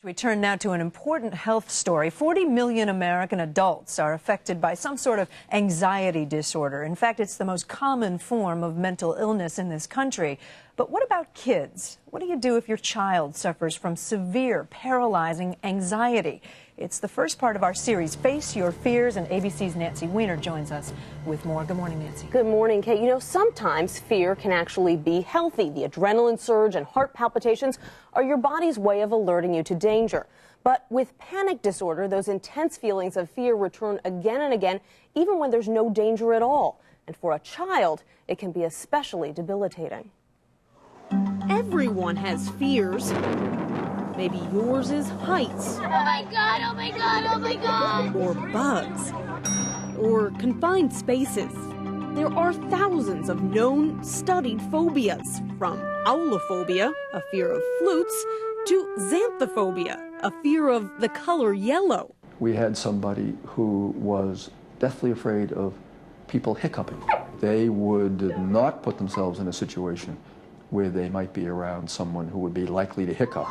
We turn now to an important health story. 40 million American adults are affected by some sort of anxiety disorder. In fact, it's the most common form of mental illness in this country. But what about kids? What do you do if your child suffers from severe, paralyzing anxiety? It's the first part of our series, Face Your Fears, and ABC's Nancy Weiner joins us with more. Good morning, Nancy. Good morning, Kate. You know, sometimes fear can actually be healthy. The adrenaline surge and heart palpitations are your body's way of alerting you to danger. But with panic disorder, those intense feelings of fear return again and again, even when there's no danger at all. And for a child, it can be especially debilitating. Everyone has fears. Maybe yours is heights. Oh my God, oh my God, oh my God. Or bugs. Or confined spaces. There are thousands of known, studied phobias, from owlophobia, a fear of flutes, to xanthophobia, a fear of the color yellow. We had somebody who was deathly afraid of people hiccuping. They would not put themselves in a situation where they might be around someone who would be likely to hiccup.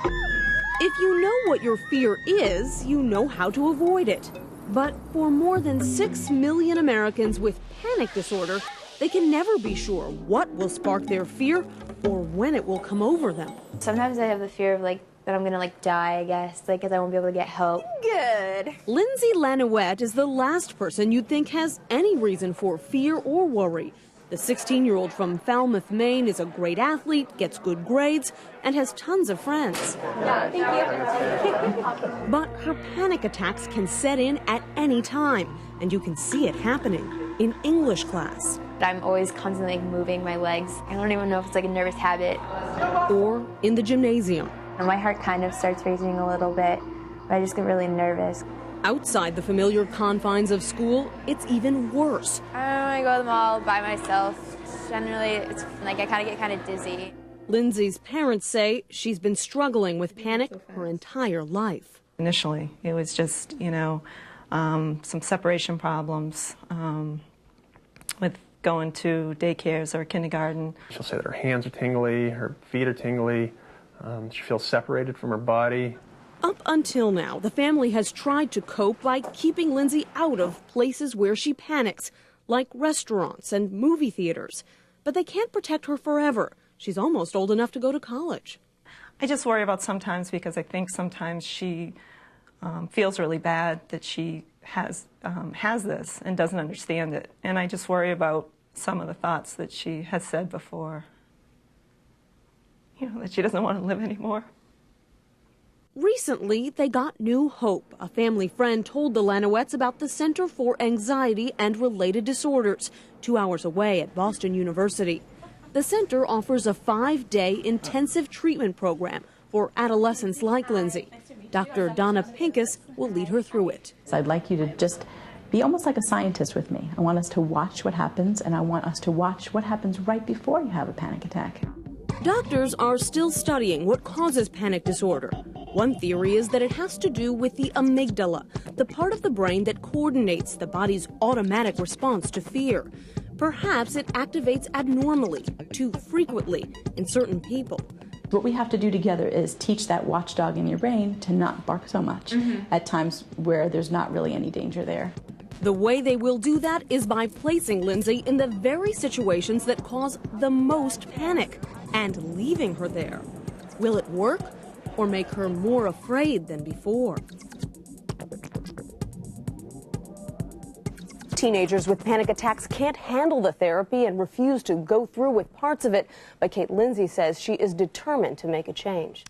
If you know what your fear is, you know how to avoid it. But for more than 6 million Americans with panic disorder, they can never be sure what will spark their fear or when it will come over them. Sometimes I have the fear of that I'm gonna die, I guess, because I won't be able to get help. Good. Lindsay Lanouette is the last person you'd think has any reason for fear or worry. The 16-year-old from Falmouth, Maine is a great athlete, gets good grades, and has tons of friends. Yeah, thank you. But her panic attacks can set in at any time, and you can see it happening in English class. I'm always constantly moving my legs. I don't even know if it's a nervous habit. Or in the gymnasium. And my heart kind of starts racing a little bit, but I just get really nervous. Outside the familiar confines of school, it's even worse. I go to the mall by myself. Generally, it's I kind of dizzy. Lindsay's parents say she's been struggling with panic her entire life. Initially, it was just, some separation problems with going to daycares or kindergarten. She'll say that her hands are tingly, her feet are tingly, she feels separated from her body. Up until now, the family has tried to cope by keeping Lindsay out of places where she panics, like restaurants and movie theaters. But they can't protect her forever. She's almost old enough to go to college. I just worry about sometimes because I think sometimes she feels really bad that she has this and doesn't understand it. And I just worry about some of the thoughts that she has said before, that she doesn't want to live anymore. Recently, they got new hope. A family friend told the Lanouettes about the Center for Anxiety and Related Disorders, 2 hours away at Boston University. The center offers a 5-day intensive treatment program for adolescents like Lindsay. Dr. Donna Pincus will lead her through it. I'd like you to just be almost like a scientist with me. I want us to watch what happens, and I want us to watch what happens right before you have a panic attack. Doctors are still studying what causes panic disorder. One theory is that it has to do with the amygdala, the part of the brain that coordinates the body's automatic response to fear. Perhaps it activates abnormally, too frequently, in certain people. What we have to do together is teach that watchdog in your brain to not bark so much at times where there's not really any danger there. The way they will do that is by placing Lindsay in the very situations that cause the most panic and leaving her there. Will it work or make her more afraid than before? Teenagers with panic attacks can't handle the therapy and refuse to go through with parts of it. But Kate Lindsay says she is determined to make a change.